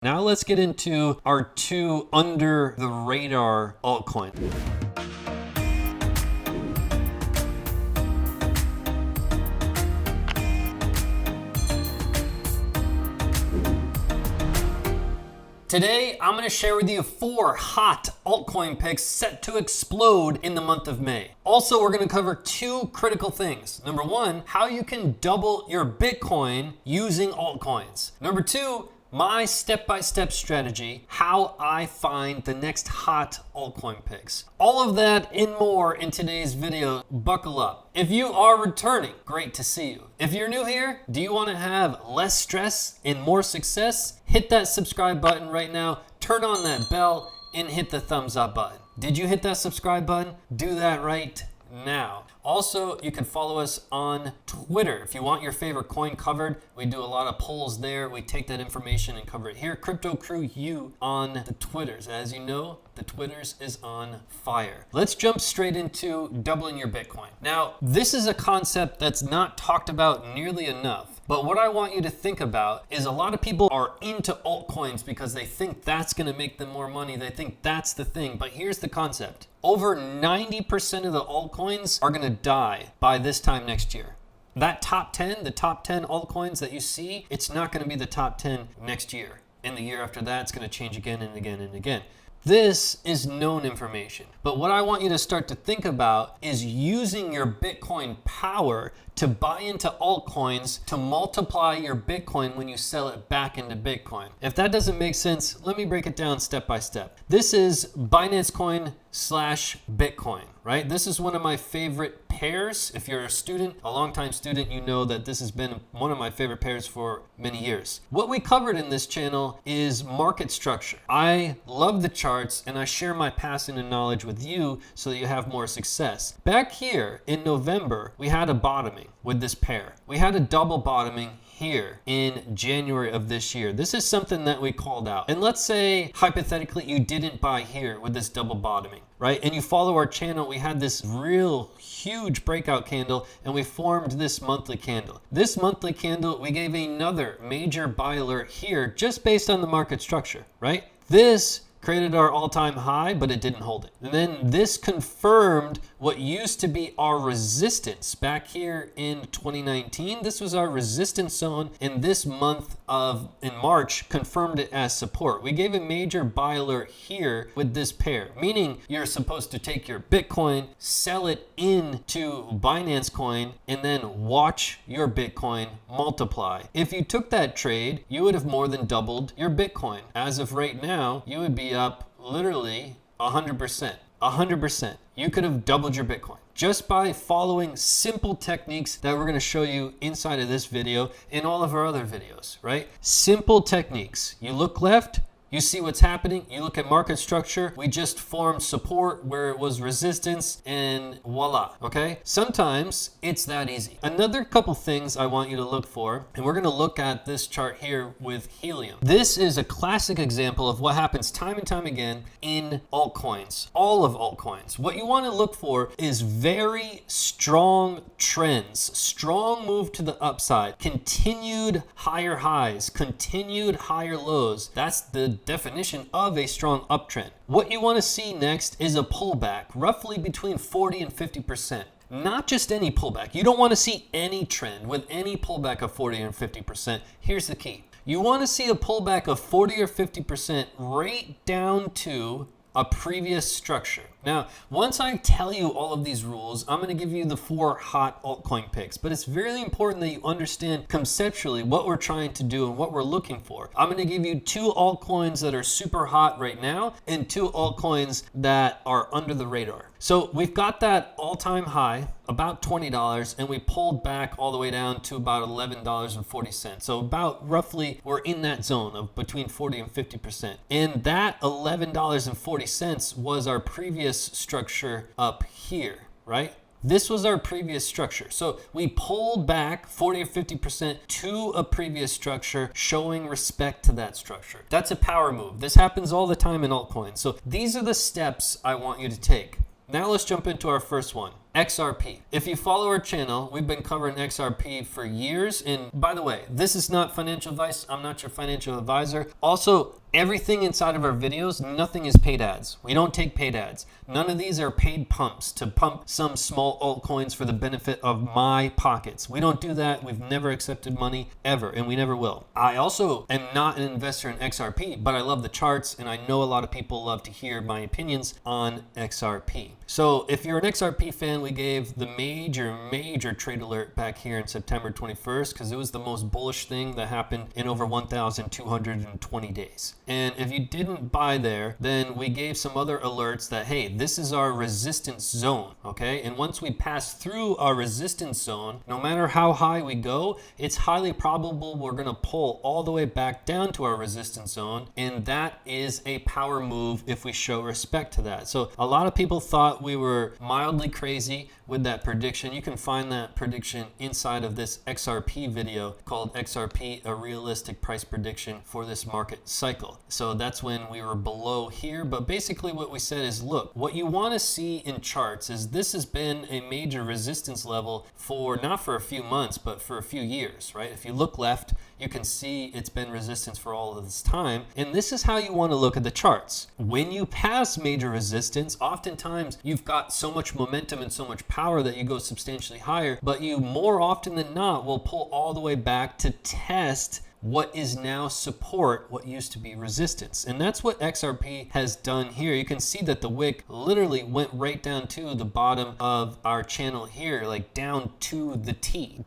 Now let's get into our two under the radar altcoins. Today, I'm going to share with you 4 hot altcoin picks set to explode in the month of May. Also, we're going to cover 2 critical things. Number 1, how you can double your Bitcoin using altcoins. Number 2, my step-by-step strategy, how I find the next hot altcoin picks. All of that and more in today's video. Buckle up. If you are returning, great to see you. If you're new here, do you want to have less stress and more success? Hit that subscribe button right now, turn on that bell, and hit the thumbs up button. Did you hit that subscribe button? Do that right now. Also, you can follow us on Twitter. If you want your favorite coin covered, we do a lot of polls there. We take that information and cover it here. Crypto Crew U on the Twitters. As you know, the Twitters is on fire. Let's jump straight into doubling your Bitcoin. Now, this is a concept that's not talked about nearly enough. But what I want you to think about is a lot of people are into altcoins because they think that's going to make them more money. They think that's the thing. But here's the concept. Over 90% of the altcoins are going to die by this time next year. That top 10, the top 10 altcoins that you see, it's not going to be the top 10 next year. And the year after that, it's going to change again and again and again. This is known information. But what I want you to start to think about is using your Bitcoin power to buy into altcoins to multiply your Bitcoin when you sell it back into Bitcoin. If that doesn't make sense, let me break it down step by step. This is Binance Coin / Bitcoin, right? This is one of my favorite pairs. If you're a student, a longtime student, you know that this has been one of my favorite pairs for many years. What we covered in this channel is market structure. I love the charts and I share my passion and knowledge with you so that you have more success. Back here in November, we had a bottoming with this pair. We had a double bottoming here in January of this year. This is something that we called out. And let's say hypothetically you didn't buy here with this double bottoming, right? And you follow our channel, we had this real huge breakout candle and we formed this monthly candle. This monthly candle, we gave another major buy alert here just based on the market structure, right? This created our all-time high, but it didn't hold it. And then this confirmed what used to be our resistance back here in 2019. This was our resistance zone, and this month in March confirmed it as support. We gave a major buy alert here with this pair, meaning you're supposed to take your Bitcoin, sell it into Binance Coin, and then watch your Bitcoin multiply. If you took that trade, you would have more than doubled your Bitcoin. As of right now, you would be up literally 100%. 100%. You could have doubled your Bitcoin just by following simple techniques that we're going to show you inside of this video and all of our other videos, right? Simple techniques. You look left, you see what's happening. You look at market structure. We just formed support where it was resistance and voila, okay? Sometimes it's that easy. Another couple things I want you to look for, and we're gonna look at this chart here with helium. This is a classic example of what happens time and time again in altcoins, all of altcoins. What you wanna look for is very strong trends, strong move to the upside, continued higher highs, continued higher lows. That's the definition of a strong uptrend. What you want to see next is a pullback, roughly between 40 and 50%. Not just any pullback. You don't want to see any trend with any pullback of 40 and 50%. Here's the key. You want to see a pullback of 40 or 50% right down to a previous structure. Now, once I tell you all of these rules, I'm going to give you the 4 hot altcoin picks, but it's really important that you understand conceptually what we're trying to do and what we're looking for. I'm going to give you 2 altcoins that are super hot right now and 2 altcoins that are under the radar. So we've got that all-time high, about $20, and we pulled back all the way down to about $11.40. So about roughly we're in that zone of between 40 and 50%. And that $11.40 was our previous structure up here, right? This was our previous structure. So we pulled back 40 or 50% to a previous structure, showing respect to that structure. That's a power move. This happens all the time in altcoins. So these are the steps I want you to take. Now let's jump into our first one. XRP. If you follow our channel, we've been covering XRP for years. And by the way, this is not financial advice. I'm not your financial advisor. Also, everything inside of our videos, nothing is paid ads. We don't take paid ads. None of these are paid pumps to pump some small altcoins for the benefit of my pockets. We don't do that. We've never accepted money ever, and we never will. I also am not an investor in XRP, but I love the charts, and I know a lot of people love to hear my opinions on XRP. So if you're an XRP fan, we gave the major trade alert back here in September 21st because it was the most bullish thing that happened in over 1,220 days. And if you didn't buy there, then we gave some other alerts that, hey, this is our resistance zone, okay? And once we pass through our resistance zone, no matter how high we go, it's highly probable we're gonna pull all the way back down to our resistance zone. And that is a power move if we show respect to that. So a lot of people thought we were mildly crazy with that prediction. You can find that prediction inside of this XRP video called XRP, a realistic price prediction for this market cycle. So that's when we were below here. But basically what we said is, look, what you want to see in charts is this has been a major resistance level for not for a few months, but for a few years, right? If you look left, you can see it's been resistance for all of this time. And this is how you want to look at the charts. When you pass major resistance, oftentimes you've got so much momentum and so much power that you go substantially higher, but you more often than not will pull all the way back to test what is now support, what used to be resistance. And that's what XRP has done here. You can see that the wick literally went right down to the bottom of our channel here, like down to the T.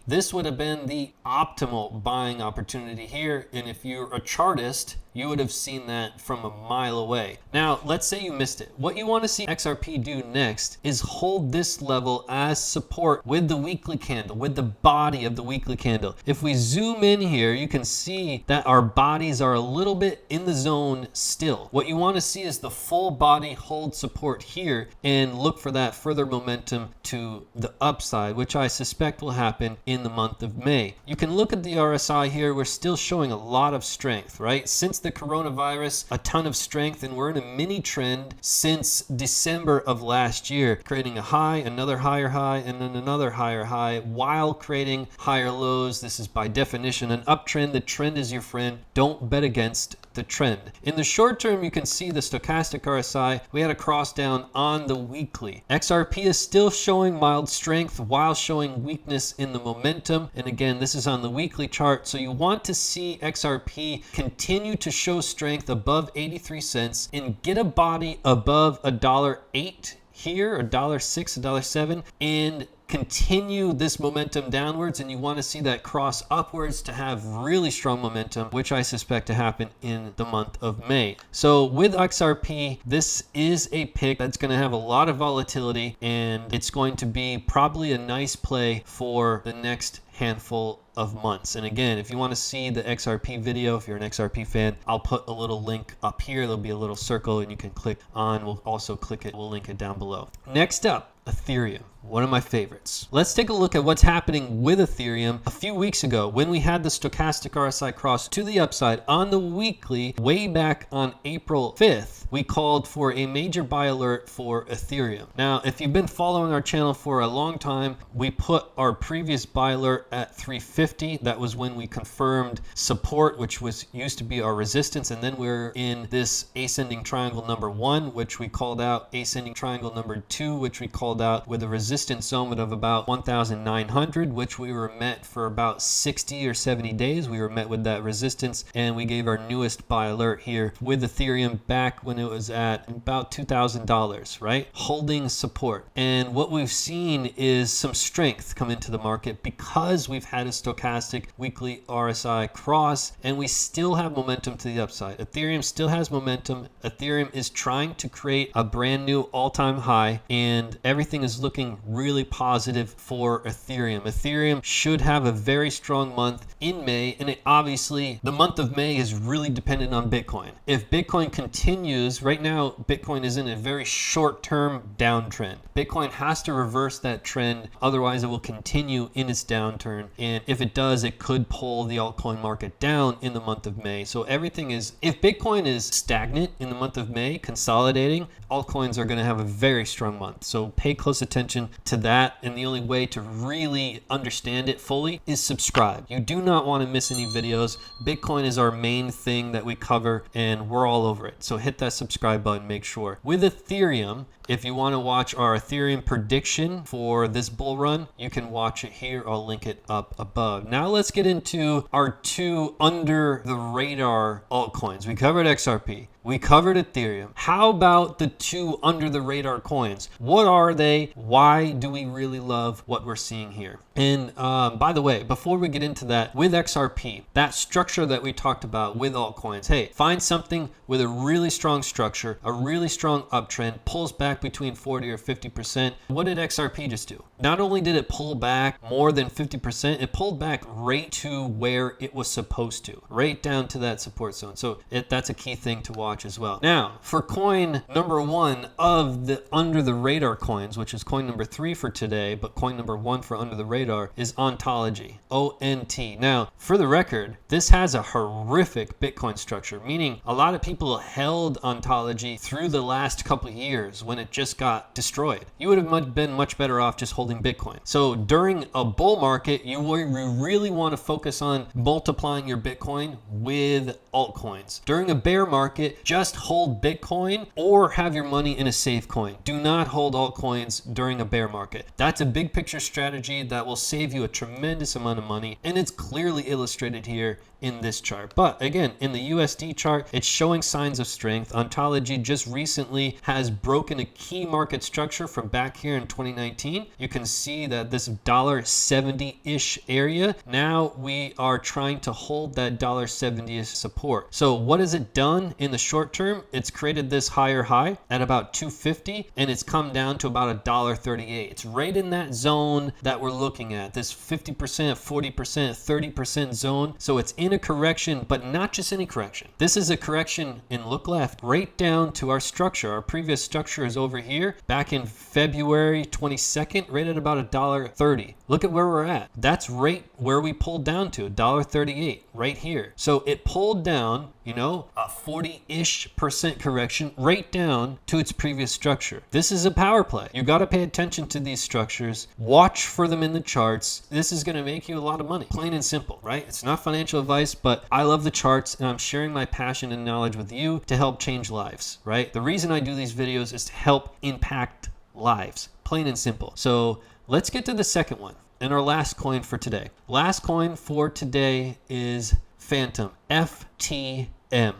This would have been the optimal buying opportunity here. And if you're a chartist, you would have seen that from a mile away. Now, let's say you missed it. What you want to see XRP do next is hold this level as support with the weekly candle, with the body of the weekly candle. If we zoom in here, you can see that our bodies are a little bit in the zone still. What you want to see is the full body hold support here and look for that further momentum to the upside, which I suspect will happen in the month of May. You can look at the RSI here. We're still showing a lot of strength, right? Since the coronavirus, a ton of strength, and we're in a mini trend since December of last year, creating a high, another higher high, and then another higher high while creating higher lows. This is by definition an uptrend. The trend is your friend. Don't bet against the trend. In the short term, you can see the stochastic RSI. We had a cross down on the weekly. XRP is still showing mild strength while showing weakness in the momentum. And again, this is on the weekly chart. So you want to see XRP continue to show strength above 83 cents and get a body above $1.08 here, $1.06, $1.07, and continue this momentum downwards. And you want to see that cross upwards to have really strong momentum, which I suspect to happen in the month of May. So with XRP, this is a pick that's going to have a lot of volatility, and it's going to be probably a nice play for the next handful of months. And again, if you want to see the XRP video, if you're an XRP fan, I'll put a little link up here. There'll be a little circle and you can click on. We'll also click it. We'll link it down below. Next up, Ethereum, one of my favorites. Let's take a look at what's happening with Ethereum. A few weeks ago, when we had the stochastic RSI cross to the upside on the weekly, way back on April 5th, we called for a major buy alert for Ethereum. Now, if you've been following our channel for a long time, we put our previous buy alert at 350. That was when we confirmed support, which was used to be our resistance. And then we're in this ascending triangle number 1, which we called out, ascending triangle number 2, which we called out with a resistance zone of about 1,900, which we were met for about 60 or 70 days. We were met with that resistance, and we gave our newest buy alert here with Ethereum back when it was at about $2,000, right? Holding support. And what we've seen is some strength come into the market because we've had a stochastic weekly RSI cross, and we still have momentum to the upside. Ethereum still has momentum. Ethereum is trying to create a brand new all-time high, and everything is looking looking really positive for Ethereum. Ethereum should have a very strong month in May, and obviously the month of May is really dependent on Bitcoin. If Bitcoin continues, right now Bitcoin is in a very short-term downtrend. Bitcoin has to reverse that trend, otherwise it will continue in its downturn, and if it does, it could pull the altcoin market down in the month of May. So everything is, if Bitcoin is stagnant in the month of May, consolidating, altcoins are going to have a very strong month. So pay close attention to that, and the only way to really understand it fully is subscribe. You do not want to miss any videos. Bitcoin is our main thing that we cover, and we're all over it. So hit that subscribe button, make sure. With Ethereum, if you want to watch our Ethereum prediction for this bull run, you can watch it here. I'll link it up above. Now let's get into our two under the radar altcoins. We covered XRP. We covered Ethereum. How about the two under the radar coins? What are they? Why do we really love what we're seeing here? And by the way, before we get into that, with XRP, that structure that we talked about with altcoins, hey, find something with a really strong structure, a really strong uptrend, pulls back between 40 or 50%. What did XRP just do? Not only did it pull back more than 50%, it pulled back right to where it was supposed to, right down to that support zone. So that's a key thing to watch as well. Now, for coin number one of the under the radar coins, which is coin number 3 for today, but coin number 1 for under the radar is Ontology, ONT. Now, for the record, this has a horrific Bitcoin structure, meaning a lot of people held Ontology through the last couple of years when it just got destroyed. You would have been much better off just holding Bitcoin. So during a bull market, you really want to focus on multiplying your Bitcoin with altcoins. During a bear market, just hold Bitcoin or have your money in a safe coin. Do not hold altcoins during a bear market. That's a big picture strategy that will save you a tremendous amount of money, and it's clearly illustrated here in this chart. But again, in the USD chart, it's showing signs of strength. Ontology just recently has broken a key market structure from back here in 2019. You can see that this $70-ish area, now we are trying to hold that $70-ish support. So what has it done in the short term? It's created this higher high at about 250, and it's come down to about $1.38. It's right in that zone that we're looking at, this 50%, 40%, 30% zone. So it's in a correction, but not just any correction. This is a correction in look left right down to our structure. Our previous structure is over here back in February 22nd, right at about $1.30. Look at where we're at. That's right where we pulled down to, $1.38 right here. So it pulled down, you know, a 40-ish% correction right down to its previous structure. This is a power play. You got to pay attention to these structures. Watch for them in the charts. This is going to make you a lot of money. Plain and simple, right? It's not financial advice, but I love the charts, and I'm sharing my passion and knowledge with you to help change lives, right? The reason I do these videos is to help impact lives. Plain and simple. So let's get to the second one and our last coin for today. Last coin for today is Phantom, FTM.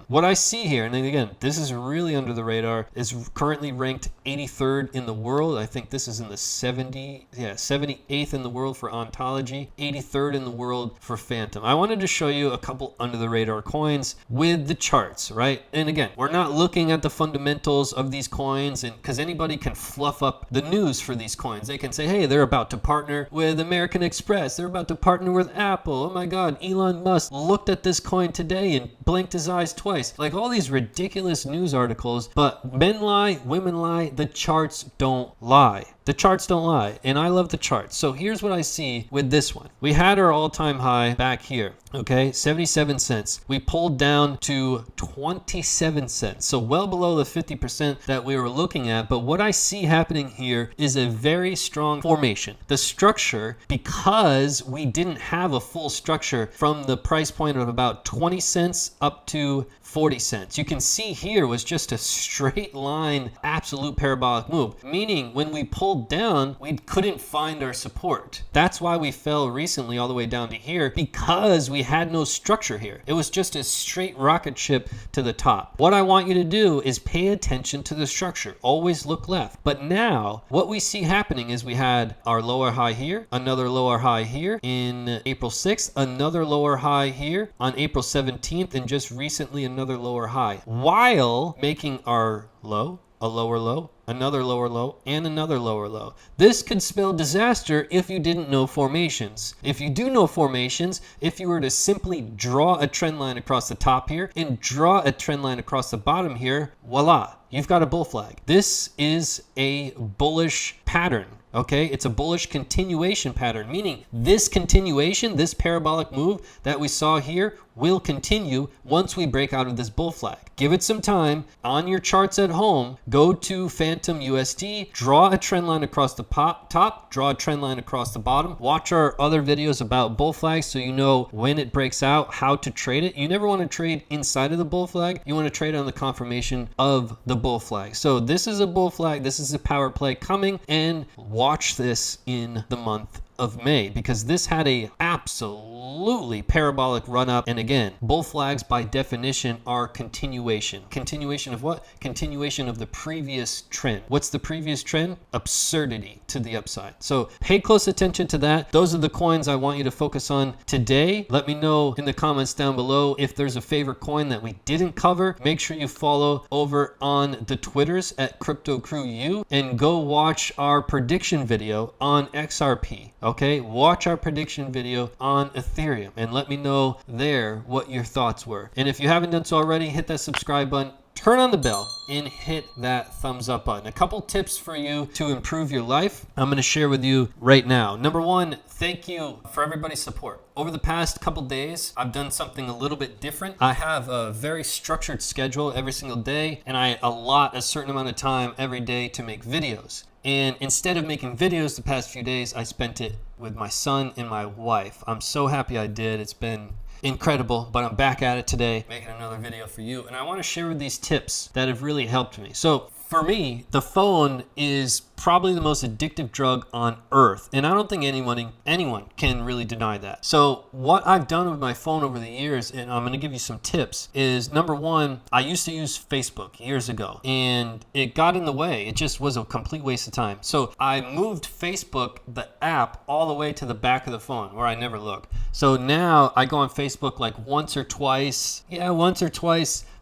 What I see here, and again, this is really under the radar, is currently ranked 83rd in the world. I think this is in the 78th in the world for Ontology, 83rd in the world for Phantom. I wanted to show you a couple under the radar coins with the charts, right? And again, we're not looking at the fundamentals of these coins, and because anybody can fluff up the news for these coins. They can say, hey, they're about to partner with American Express. They're about to partner with Apple. Oh my God, Elon Musk looked at this coin today and blinked his eyes twice. Like all these ridiculous news articles, but men lie, women lie, the charts don't lie. The charts don't lie, and I love the charts. So here's what I see with this one. We had our all-time high back here, okay, 77 cents. We pulled down to 27 cents, so well below the 50% that we were looking at. But what I see happening here is a very strong formation. The structure, because we didn't have a full structure from the price point of about 20 cents up to 40 cents. You can see here was just a straight line, absolute parabolic move, meaning when we pulled down, we couldn't find our support. That's why we fell recently all the way down to here, because we had no structure here. It was just a straight rocket ship to the top. What I want you to do is pay attention to the structure. Always look left. But now what we see happening is we had our lower high here, another lower high here in April 6th, another lower high here on April 17th, and just recently another lower high, while making our low, a lower low, another lower low, and another lower low. This could spell disaster if you didn't know formations. If you do know formations, if you were to simply draw a trend line across the top here and draw a trend line across the bottom here, voila, you've got a bull flag. This is a bullish pattern. Okay, it's a bullish continuation pattern, meaning this continuation, this parabolic move that we saw here will continue once we break out of this bull flag. Give it some time. On your charts at home, go to Phantom USD, draw a trend line across the top, draw a trend line across the bottom. Watch our other videos about bull flags so you know when it breaks out, how to trade it. You never want to trade inside of the bull flag. You want to trade on the confirmation of the bull flag. So this is a bull flag. This is a power play coming, and watch this in the month of May, because this had a absolutely parabolic run up. And again, bull flags by definition are continuation. Continuation of what? Continuation of the previous trend. What's the previous trend? Absurdity to the upside. So pay close attention to that. Those are the coins I want you to focus on today. Let me know in the comments down below if there's a favorite coin that we didn't cover. Make sure you follow over on the Twitters at CryptoCrewU, and go watch our prediction video on XRP. Okay, watch our prediction video on Ethereum and let me know there what your thoughts were. And if you haven't done so already, hit that subscribe button, turn on the bell, and hit that thumbs up button. A couple tips for you to improve your life I'm going to share with you right now. Number one, thank you for everybody's support. Over the past couple days, I've done something a little bit different. I have a very structured schedule every single day, and I allot a certain amount of time every day to make videos. And instead of making videos the past few days, I spent it with my son and my wife. I'm so happy I did. It's been incredible, but I'm back at it today, making another video for you. And I want to share with these tips that have really helped me. So for me, the phone is probably the most addictive drug on earth. And I don't think anyone can really deny that. So what I've done with my phone over the years, and I'm going to give you some tips, is number one, I used to use Facebook years ago, and it got in the way. It just was a complete waste of time. So I moved Facebook, the app, all the way to the back of the phone where I never look. So now I go on Facebook like once or twice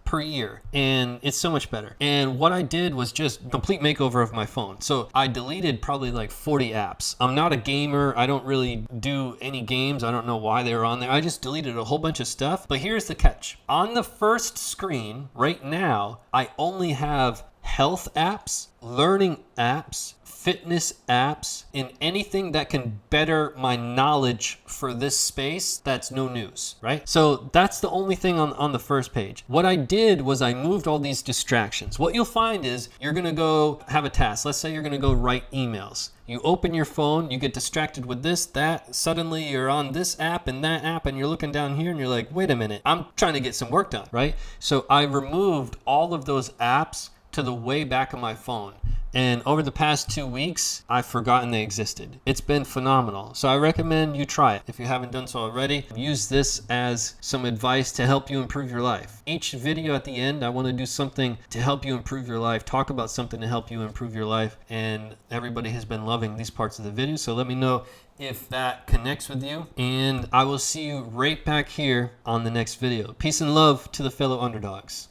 per year, and it's so much better. And what I did was just complete makeover of my phone. So I deleted probably like 40 apps. I'm not a gamer. I don't really do any games. I don't know why they were on there. I just deleted a whole bunch of stuff. But here's the catch. On the first screen right now, I only have health apps, learning apps, fitness apps, and anything that can better my knowledge for this space that's no news, right? So that's the only thing on the first page. What I did was I moved all these distractions. What you'll find is you're gonna go have a task. Let's say you're gonna go write emails. You open your phone, you get distracted with this, that, suddenly you're on this app and that app, and you're looking down here and you're like, wait a minute, I'm trying to get some work done, right? So I removed all of those apps to the way back of my phone. And over the past 2 weeks, I've forgotten they existed. It's been phenomenal. So I recommend you try it. If you haven't done so already, use this as some advice to help you improve your life. Each video at the end, I want to do something to help you improve your life, talk about something to help you improve your life. And everybody has been loving these parts of the video. So let me know if that connects with you. And I will see you right back here on the next video. Peace and love to the fellow underdogs.